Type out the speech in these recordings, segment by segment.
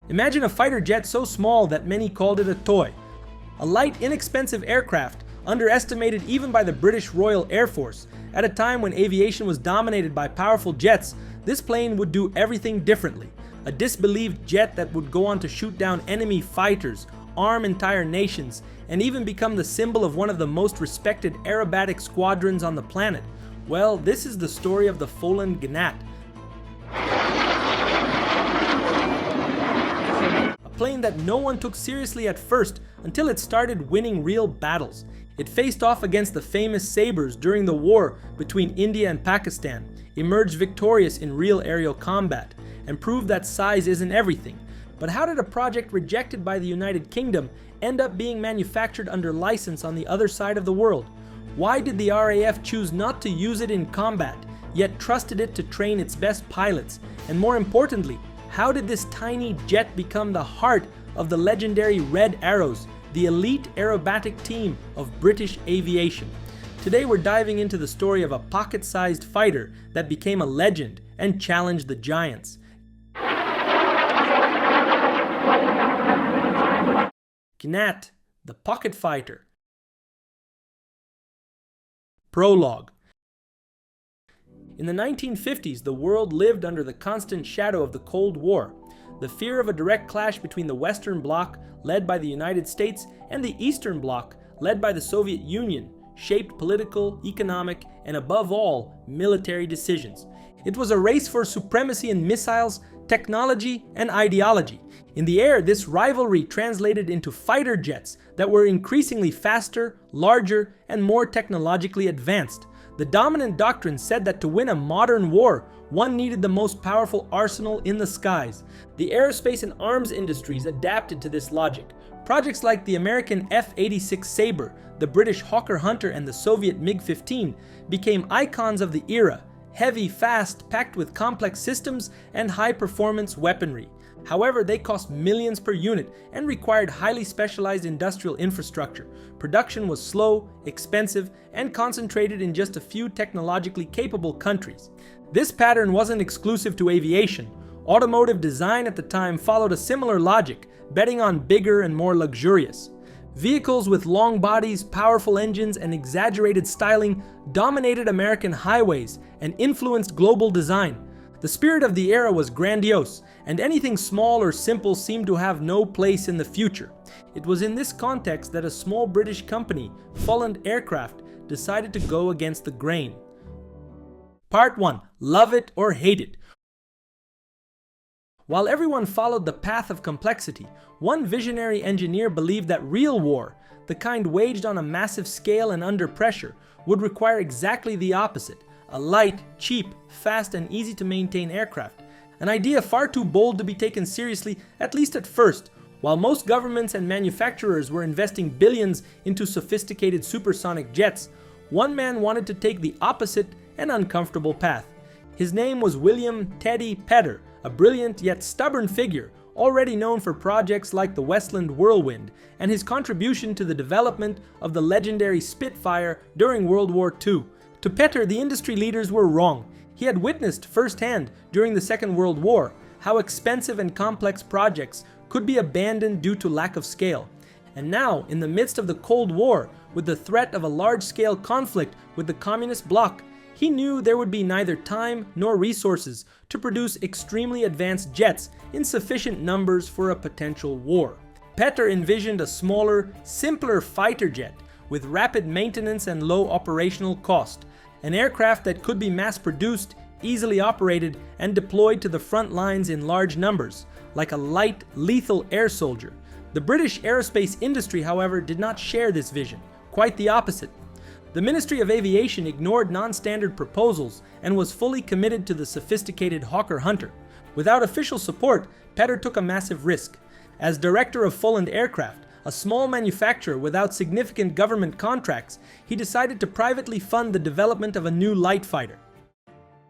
Imagine a fighter jet so small that many called it a toy. A light, inexpensive aircraft, underestimated even by the British Royal Air Force. At a time when aviation was dominated by powerful jets, this plane would do everything differently. A disbelieved jet that would go on to shoot down enemy fighters, arm entire nations, and even become the symbol of one of the most respected aerobatic squadrons on the planet. Well, this is the story of the Foland Gnat. A plane that no one took seriously at first until it started winning real battles. It faced off against the famous Sabres during the war between India and Pakistan, emerged victorious in real aerial combat, and proved that size isn't everything. But how did a project rejected by the United Kingdom end up being manufactured under license on the other side of the world? Why did the RAF choose not to use it in combat, yet trusted it to train its best pilots? And more importantly, how did this tiny jet become the heart of the legendary Red Arrows, the elite aerobatic team of British aviation? Today we're diving into the story of a pocket-sized fighter that became a legend and challenged the giants. Gnat, the pocket fighter. Prologue. In the 1950s, the world lived under the constant shadow of the Cold War. The fear of a direct clash between the Western Bloc, led by the United States, and the Eastern Bloc, led by the Soviet Union, shaped political, economic, and above all, military decisions. It was a race for supremacy in missiles, technology, and ideology. In the air, this rivalry translated into fighter jets that were increasingly faster, larger, and more technologically advanced. The dominant doctrine said that to win a modern war, one needed the most powerful arsenal in the skies. The aerospace and arms industries adapted to this logic. Projects like the American F-86 Sabre, the British Hawker Hunter, and the Soviet MiG-15 became icons of the era. Heavy, fast, packed with complex systems and high-performance weaponry. However, they cost millions per unit and required highly specialized industrial infrastructure. Production was slow, expensive, and concentrated in just a few technologically capable countries. This pattern wasn't exclusive to aviation. Automotive design at the time followed a similar logic, betting on bigger and more luxurious. Vehicles with long bodies, powerful engines, and exaggerated styling dominated American highways and influenced global design. The spirit of the era was grandiose, and anything small or simple seemed to have no place in the future. It was in this context that a small British company, Foland Aircraft, decided to go against the grain. Part 1. Love it or hate it. While everyone followed the path of complexity, one visionary engineer believed that real war, the kind waged on a massive scale and under pressure, would require exactly the opposite: a light, cheap, fast, and easy to maintain aircraft. An idea far too bold to be taken seriously, at least at first. While most governments and manufacturers were investing billions into sophisticated supersonic jets, one man wanted to take the opposite and uncomfortable path. His name was William "Teddy" Petter, a brilliant yet stubborn figure, already known for projects like the Westland Whirlwind and his contribution to the development of the legendary Spitfire during World War II. To Petter, the industry leaders were wrong. He had witnessed firsthand during the Second World War how expensive and complex projects could be abandoned due to lack of scale. And now, in the midst of the Cold War, with the threat of a large-scale conflict with the Communist bloc, he knew there would be neither time nor resources to produce extremely advanced jets in sufficient numbers for a potential war. Petter envisioned a smaller, simpler fighter jet with rapid maintenance and low operational cost. An aircraft that could be mass-produced, easily operated, and deployed to the front lines in large numbers, like a light, lethal air soldier. The British aerospace industry, however, did not share this vision. Quite the opposite. The Ministry of Aviation ignored non-standard proposals and was fully committed to the sophisticated Hawker Hunter. Without official support, Petter took a massive risk. As director of Foland Aircraft, a small manufacturer without significant government contracts, he decided to privately fund the development of a new light fighter.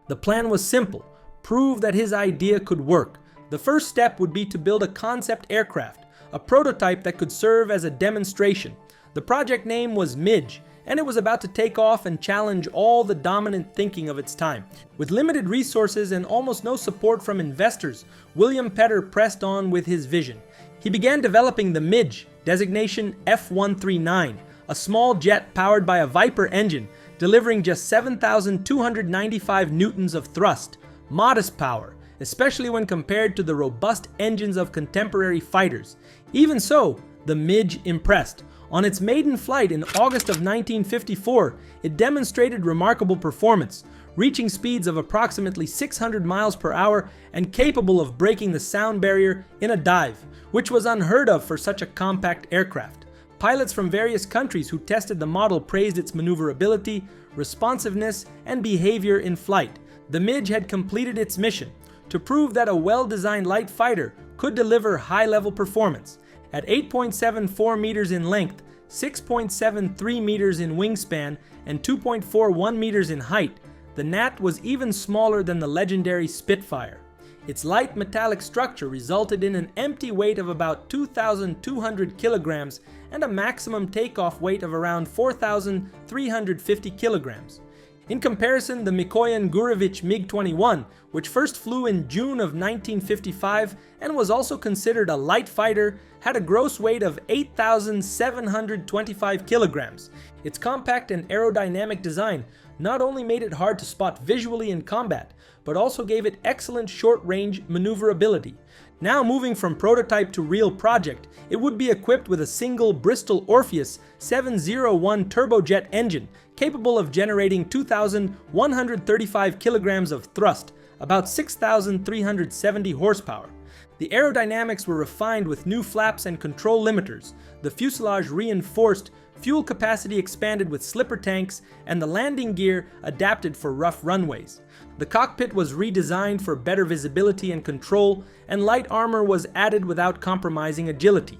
The plan was simple: prove that his idea could work. The first step would be to build a concept aircraft, a prototype that could serve as a demonstration. The project name was MiGs, and it was about to take off and challenge all the dominant thinking of its time. With limited resources and almost no support from investors, William Petter pressed on with his vision. He began developing the MiG, designation F139, a small jet powered by a Viper engine, delivering just 7,295 newtons of thrust, modest power, especially when compared to the robust engines of contemporary fighters. Even so, the MiG impressed. On its maiden flight in August of 1954, it demonstrated remarkable performance, reaching speeds of approximately 600 miles per hour and capable of breaking the sound barrier in a dive, which was unheard of for such a compact aircraft. Pilots from various countries who tested the model praised its maneuverability, responsiveness, and behavior in flight. The MiG had completed its mission to prove that a well-designed light fighter could deliver high-level performance. At 8.74 meters in length, 6.73 meters in wingspan, and 2.41 meters in height, the Gnat was even smaller than the legendary Spitfire. Its light metallic structure resulted in an empty weight of about 2,200 kilograms and a maximum takeoff weight of around 4,350 kilograms. In comparison, the Mikoyan Gurevich MiG-21, which first flew in June of 1955 and was also considered a light fighter, had a gross weight of 8,725 kilograms. Its compact and aerodynamic design not only made it hard to spot visually in combat, but also gave it excellent short-range maneuverability. Now moving from prototype to real project, it would be equipped with a single Bristol Orpheus 701 turbojet engine capable of generating 2,135 kilograms of thrust, about 6,370 horsepower. The aerodynamics were refined with new flaps and control limiters, the fuselage reinforced, fuel capacity expanded with slipper tanks, and the landing gear adapted for rough runways. The cockpit was redesigned for better visibility and control, and light armor was added without compromising agility.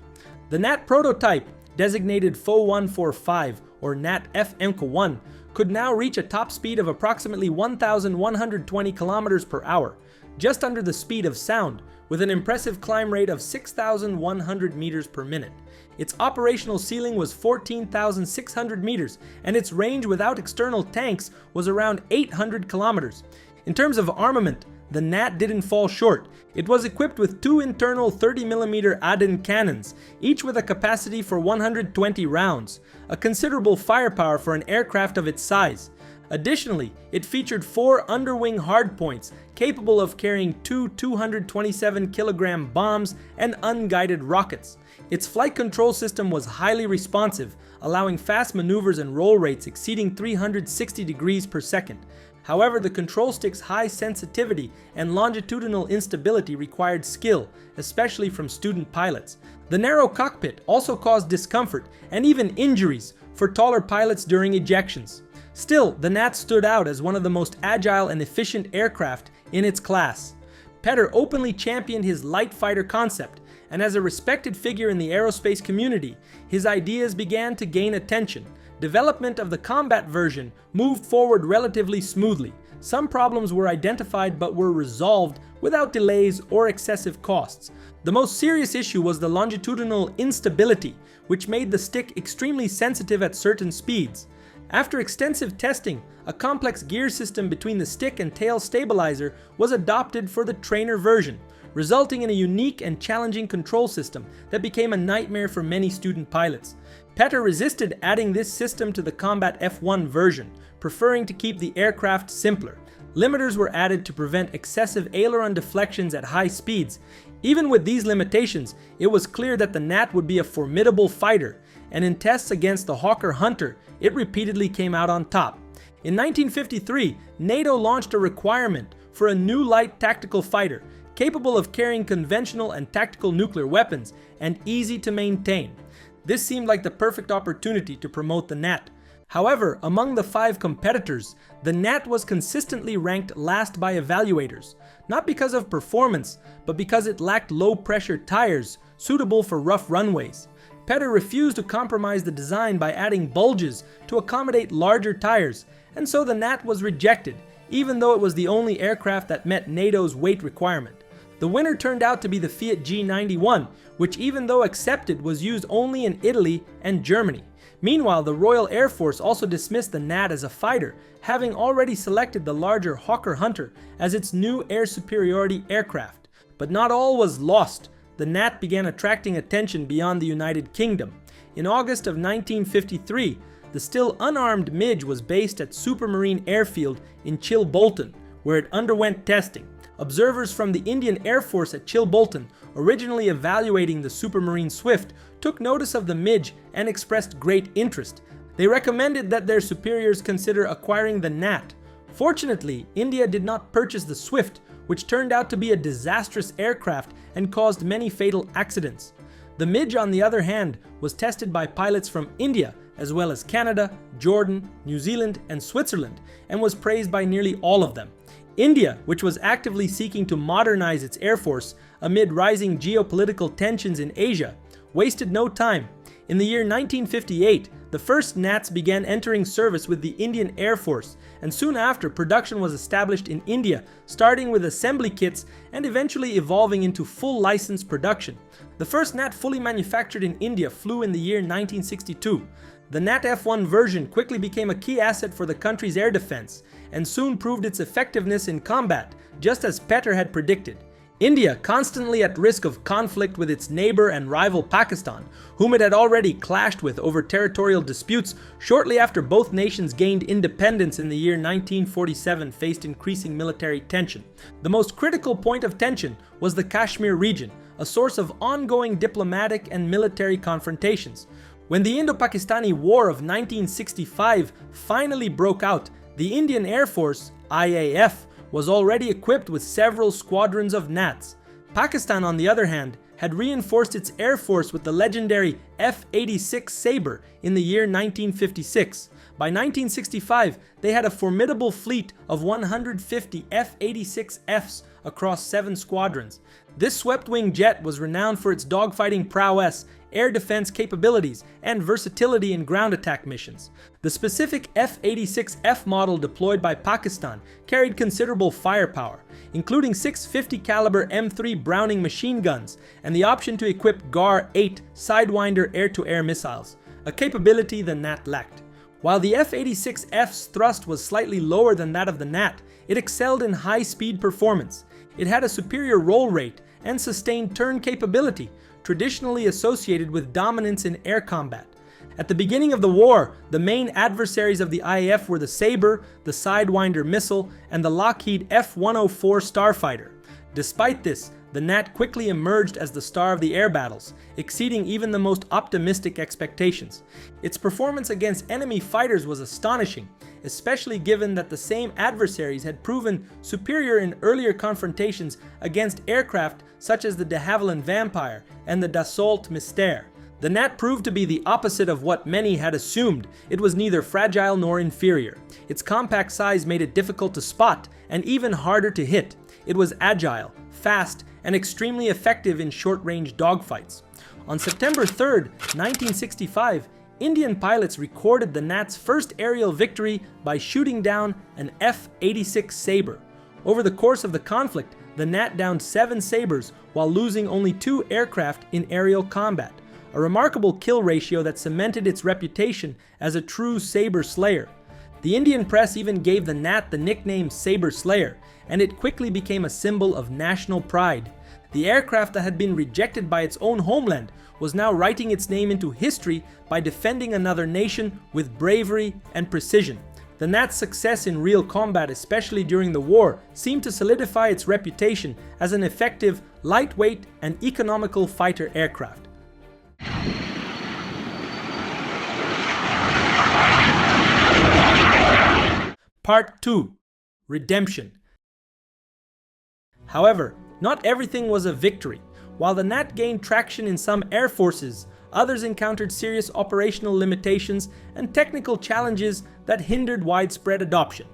The Gnat prototype, designated FO145 or Gnat F-MK1, could now reach a top speed of approximately 1,120 kilometers per hour, just under the speed of sound, with an impressive climb rate of 6,100 meters per minute. Its operational ceiling was 14,600 meters, and its range without external tanks was around 800 kilometers. In terms of armament, the Gnat didn't fall short. It was equipped with two internal 30mm Aden cannons, each with a capacity for 120 rounds, a considerable firepower for an aircraft of its size. Additionally, it featured four underwing hardpoints capable of carrying two 227-kilogram bombs and unguided rockets. Its flight control system was highly responsive, allowing fast maneuvers and roll rates exceeding 360 degrees per second. However, the control stick's high sensitivity and longitudinal instability required skill, especially from student pilots. The narrow cockpit also caused discomfort and even injuries for taller pilots during ejections. Still, the Gnat stood out as one of the most agile and efficient aircraft in its class. Petter openly championed his light fighter concept, and as a respected figure in the aerospace community, his ideas began to gain attention. Development of the combat version moved forward relatively smoothly. Some problems were identified but were resolved without delays or excessive costs. The most serious issue was the longitudinal instability, which made the stick extremely sensitive at certain speeds. After extensive testing, a complex gear system between the stick and tail stabilizer was adopted for the trainer version, resulting in a unique and challenging control system that became a nightmare for many student pilots. Petter resisted adding this system to the Combat F1 version, preferring to keep the aircraft simpler. Limiters were added to prevent excessive aileron deflections at high speeds. Even with these limitations, it was clear that the Gnat would be a formidable fighter, and in tests against the Hawker Hunter, it repeatedly came out on top. In 1953, NATO launched a requirement for a new light tactical fighter, capable of carrying conventional and tactical nuclear weapons and easy to maintain. This seemed like the perfect opportunity to promote the Gnat. However, among the 5 competitors, the Gnat was consistently ranked last by evaluators, not because of performance, but because it lacked low-pressure tires suitable for rough runways. Petter refused to compromise the design by adding bulges to accommodate larger tires, and so the Gnat was rejected, even though it was the only aircraft that met NATO's weight requirement. The winner turned out to be the Fiat G91, which even though accepted was used only in Italy and Germany. Meanwhile, the Royal Air Force also dismissed the Gnat as a fighter, having already selected the larger Hawker Hunter as its new air superiority aircraft. But not all was lost. The Gnat began attracting attention beyond the United Kingdom. In August of 1953, the still unarmed MiG was based at Supermarine Airfield in Chilbolton, where it underwent testing. Observers from the Indian Air Force at Chilbolton, originally evaluating the Supermarine Swift, took notice of the MiG and expressed great interest. They recommended that their superiors consider acquiring the Gnat. Fortunately, India did not purchase the Swift, which turned out to be a disastrous aircraft and caused many fatal accidents. The MiG, on the other hand, was tested by pilots from India, as well as Canada, Jordan, New Zealand, and Switzerland, and was praised by nearly all of them. India, which was actively seeking to modernize its air force amid rising geopolitical tensions in Asia, wasted no time. In the year 1958, the first Gnats began entering service with the Indian Air Force, and soon after production was established in India, starting with assembly kits and eventually evolving into full license production. The first Gnat fully manufactured in India flew in the year 1962. The Gnat F-1 version quickly became a key asset for the country's air defense, and soon proved its effectiveness in combat, just as Petter had predicted. India, constantly at risk of conflict with its neighbor and rival Pakistan, whom it had already clashed with over territorial disputes shortly after both nations gained independence in the year 1947, faced increasing military tension. The most critical point of tension was the Kashmir region, a source of ongoing diplomatic and military confrontations. When the Indo-Pakistani War of 1965 finally broke out, the Indian Air Force, IAF, was already equipped with several squadrons of Gnats. Pakistan, on the other hand, had reinforced its air force with the legendary F-86 Sabre in the year 1956. By 1965, they had a formidable fleet of 150 F-86Fs across 7 squadrons. This swept-wing jet was renowned for its dogfighting prowess, air defense capabilities, and versatility in ground attack missions. The specific F-86F model deployed by Pakistan carried considerable firepower, including 650 caliber M3 Browning machine guns and the option to equip GAR-8 Sidewinder air-to-air missiles, a capability the Gnat lacked. While the F-86F's thrust was slightly lower than that of the Gnat, it excelled in high-speed performance. It had a superior roll rate and sustained turn capability, traditionally associated with dominance in air combat. At the beginning of the war, the main adversaries of the IAF were the Sabre, the Sidewinder missile, and the Lockheed F-104 starfighter. Despite this, the Gnat quickly emerged as the star of the air battles, exceeding even the most optimistic expectations. Its performance against enemy fighters was astonishing, especially given that the same adversaries had proven superior in earlier confrontations against aircraft such as the de Havilland Vampire and the Dassault Mystère. The Gnat proved to be the opposite of what many had assumed. It was neither fragile nor inferior. Its compact size made it difficult to spot and even harder to hit. It was agile, fast, and extremely effective in short-range dogfights. On September 3, 1965, Indian pilots recorded the Gnat's first aerial victory by shooting down an F-86 Sabre. Over the course of the conflict, the Gnat downed 7 Sabres while losing only 2 aircraft in aerial combat, a remarkable kill ratio that cemented its reputation as a true Sabre slayer. The Indian press even gave the Gnat the nickname Sabre Slayer, and it quickly became a symbol of national pride. The aircraft that had been rejected by its own homeland was now writing its name into history by defending another nation with bravery and precision. The Gnat's success in real combat, especially during the war, seemed to solidify its reputation as an effective, lightweight, and economical fighter aircraft. Part 2. Redemption. However, not everything was a victory. While the Gnat gained traction in some air forces, others encountered serious operational limitations and technical challenges that hindered widespread adoption.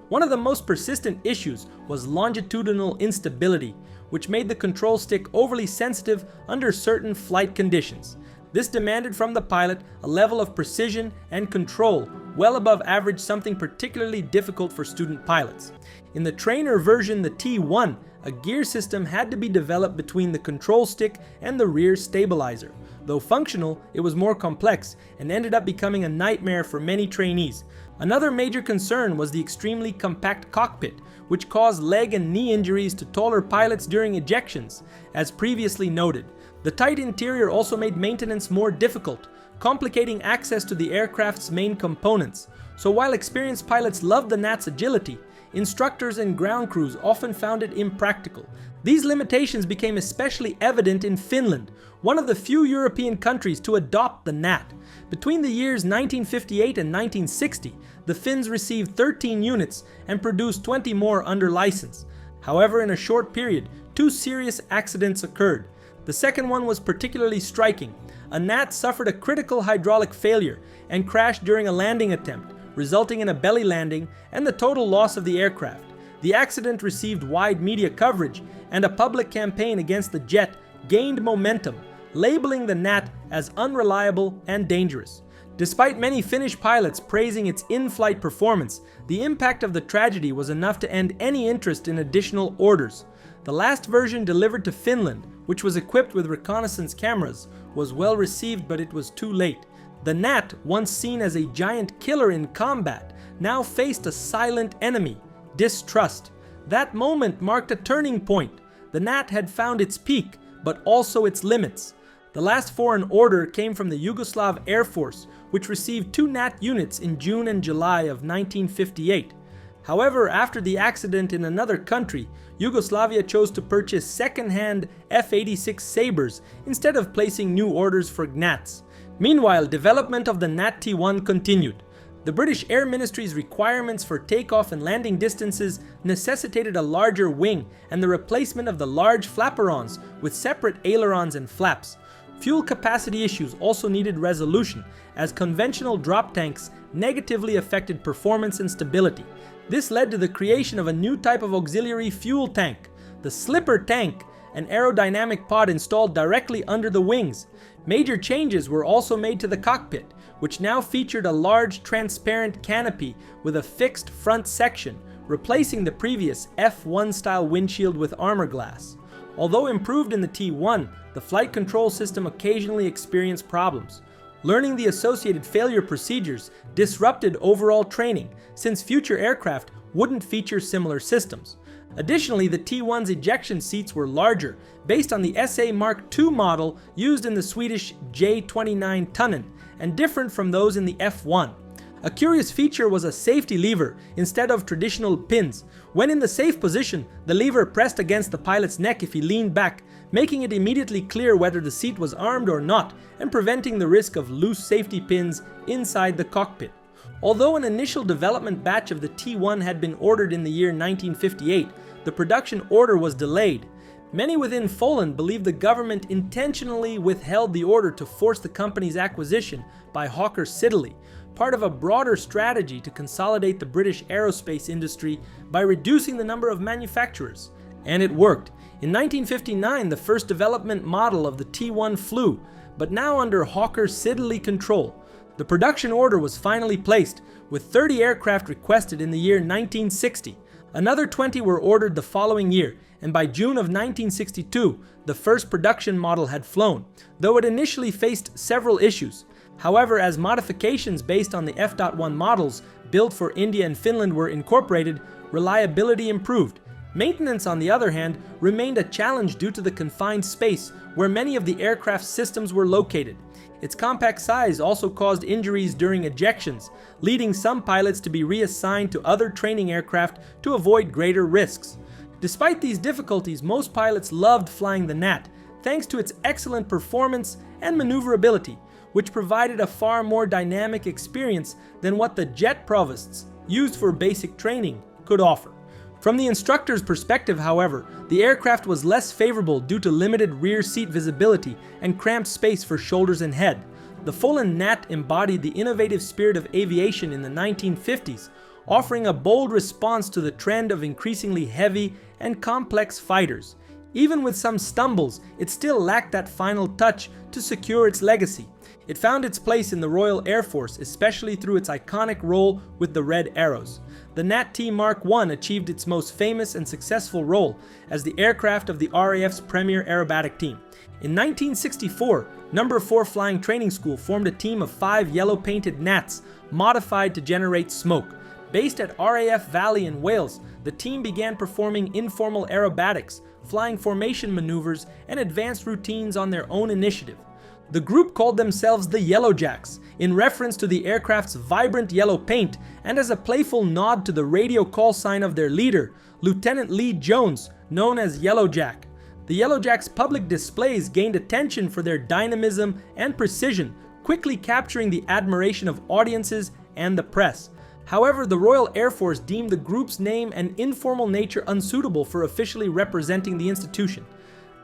One of the most persistent issues was longitudinal instability, which made the control stick overly sensitive under certain flight conditions. This demanded from the pilot a level of precision and control well above average, something particularly difficult for student pilots. In the trainer version, the T1, a gear system had to be developed between the control stick and the rear stabilizer. Though functional, it was more complex and ended up becoming a nightmare for many trainees. Another major concern was the extremely compact cockpit, which caused leg and knee injuries to taller pilots during ejections, as previously noted. The tight interior also made maintenance more difficult, complicating access to the aircraft's main components. So while experienced pilots loved the Gnat's agility, instructors and ground crews often found it impractical. These limitations became especially evident in Finland, one of the few European countries to adopt the Gnat. Between the years 1958 and 1960, the Finns received 13 units and produced 20 more under license. However, in a short period, 2 serious accidents occurred. The second one was particularly striking. A Gnat suffered a critical hydraulic failure and crashed during a landing attempt, resulting in a belly landing and the total loss of the aircraft. The accident received wide media coverage, and a public campaign against the jet gained momentum, labeling the Gnat as unreliable and dangerous. Despite many Finnish pilots praising its in-flight performance, the impact of the tragedy was enough to end any interest in additional orders. The last version delivered to Finland, which was equipped with reconnaissance cameras, was well received, but it was too late. The Gnat, once seen as a giant killer in combat, now faced a silent enemy: distrust. That moment marked a turning point. The Gnat had found its peak, but also its limits. The last foreign order came from the Yugoslav Air Force, which received 2 Gnat units in June and July of 1958. However, after the accident in another country, Yugoslavia chose to purchase second-hand F-86 Sabres instead of placing new orders for Gnats. Meanwhile, development of the Gnat T1 continued. The British Air Ministry's requirements for takeoff and landing distances necessitated a larger wing and the replacement of the large flaperons with separate ailerons and flaps. Fuel capacity issues also needed resolution, as conventional drop tanks negatively affected performance and stability. This led to the creation of a new type of auxiliary fuel tank, the slipper tank, an aerodynamic pod installed directly under the wings. Major changes were also made to the cockpit, which now featured a large transparent canopy with a fixed front section, replacing the previous F1 style windshield with armor glass. Although improved in the T1, the flight control system occasionally experienced problems. Learning the associated failure procedures disrupted overall training, since future aircraft wouldn't feature similar systems. Additionally, the T1's ejection seats were larger, based on the SA Mark II model used in the Swedish J29 Tunnan, and different from those in the F1. A curious feature was a safety lever instead of traditional pins. When in the safe position, the lever pressed against the pilot's neck if he leaned back, making it immediately clear whether the seat was armed or not, and preventing the risk of loose safety pins inside the cockpit. Although an initial development batch of the T1 had been ordered in the year 1958, the production order was delayed. Many within Poland believe the government intentionally withheld the order to force the company's acquisition by Hawker Siddeley, part of a broader strategy to consolidate the British aerospace industry by reducing the number of manufacturers. And it worked. In 1959, the first development model of the T1 flew, but now under Hawker Siddeley control. The production order was finally placed, with 30 aircraft requested in the year 1960. Another 20 were ordered the following year, and by June of 1962, the first production model had flown, though it initially faced several issues. However, as modifications based on the F.1 models built for India and Finland were incorporated, reliability improved. Maintenance, on the other hand, remained a challenge due to the confined space where many of the aircraft's systems were located. Its compact size also caused injuries during ejections, leading some pilots to be reassigned to other training aircraft to avoid greater risks. Despite these difficulties, most pilots loved flying the Gnat, thanks to its excellent performance and maneuverability, which provided a far more dynamic experience than what the jet provosts, used for basic training, could offer. From the instructor's perspective, however, the aircraft was less favorable due to limited rear seat visibility and cramped space for shoulders and head. The Folan Gnat embodied the innovative spirit of aviation in the 1950s, offering a bold response to the trend of increasingly heavy and complex fighters. Even with some stumbles, it still lacked that final touch to secure its legacy. It found its place in the Royal Air Force, especially through its iconic role with the red arrows. The Gnat T Mark I achieved its most famous and successful role as the aircraft of the RAF's premier aerobatic team. In 1964, No. 4 Flying Training School formed a team of 5 yellow-painted gnats modified to generate smoke. Based at RAF Valley in Wales, the team began performing informal aerobatics, flying formation maneuvers, and advanced routines on their own initiative. The group called themselves the Yellowjacks, in reference to the aircraft's vibrant yellow paint and as a playful nod to the radio call sign of their leader, Lieutenant Lee Jones, known as Yellowjack. The Yellowjacks' public displays gained attention for their dynamism and precision, quickly capturing the admiration of audiences and the press. However, the Royal Air Force deemed the group's name and informal nature unsuitable for officially representing the institution.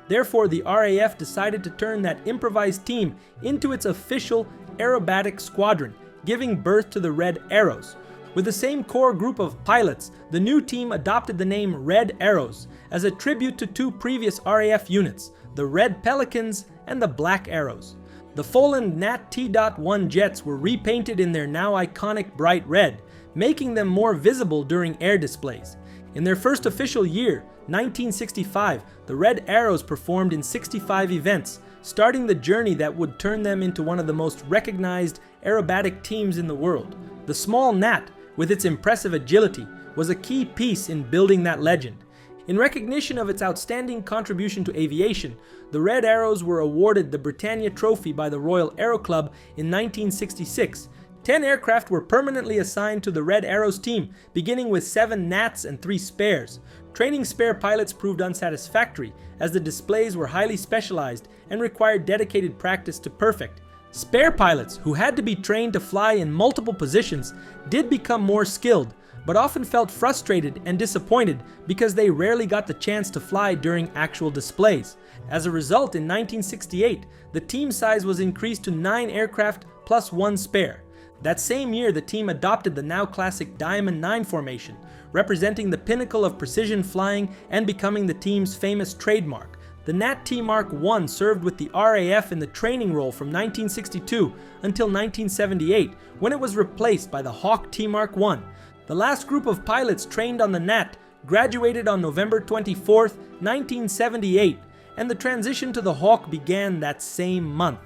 Therefore, the RAF decided to turn that improvised team into its official aerobatic squadron, giving birth to the Red Arrows. With the same core group of pilots, the new team adopted the name Red Arrows as a tribute to 2 previous RAF units, the Red Pelicans and the Black Arrows. The Foland Nat T.1 jets were repainted in their now iconic bright red, making them more visible during air displays. In their first official year, 1965, the Red Arrows performed in 65 events, starting the journey that would turn them into one of the most recognized aerobatic teams in the world. The small gnat, with its impressive agility, was a key piece in building that legend. In recognition of its outstanding contribution to aviation, the Red Arrows were awarded the Britannia Trophy by the Royal Aero Club in 1966. 10 aircraft were permanently assigned to the Red Arrows team, beginning with 7 gnats and 3 spares. Training spare pilots proved unsatisfactory, as the displays were highly specialized and required dedicated practice to perfect. Spare pilots, who had to be trained to fly in multiple positions, did become more skilled, but often felt frustrated and disappointed because they rarely got the chance to fly during actual displays. As a result, in 1968, the team size was increased to 9 aircraft plus 1 spare. That same year, the team adopted the now classic Diamond 9 formation, representing the pinnacle of precision flying and becoming the team's famous trademark. The Nat T Mark I served with the RAF in the training role from 1962 until 1978, when it was replaced by the Hawk T Mark I. The last group of pilots trained on the Nat graduated on November 24, 1978, and the transition to the Hawk began that same month.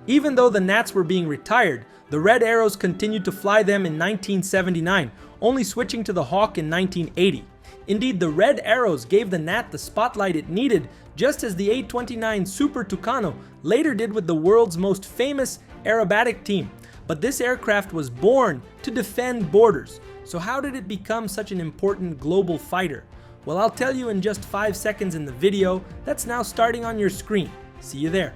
Even though the Nats were being retired, the Red Arrows continued to fly them in 1979, only switching to the Hawk in 1980. Indeed, the Red Arrows gave the Nat the spotlight it needed, just as the A-29 Super Tucano later did with the world's most famous aerobatic team. But this aircraft was born to defend borders. So how did it become such an important global fighter? Well, I'll tell you in just 5 seconds in the video that's now starting on your screen. See you there.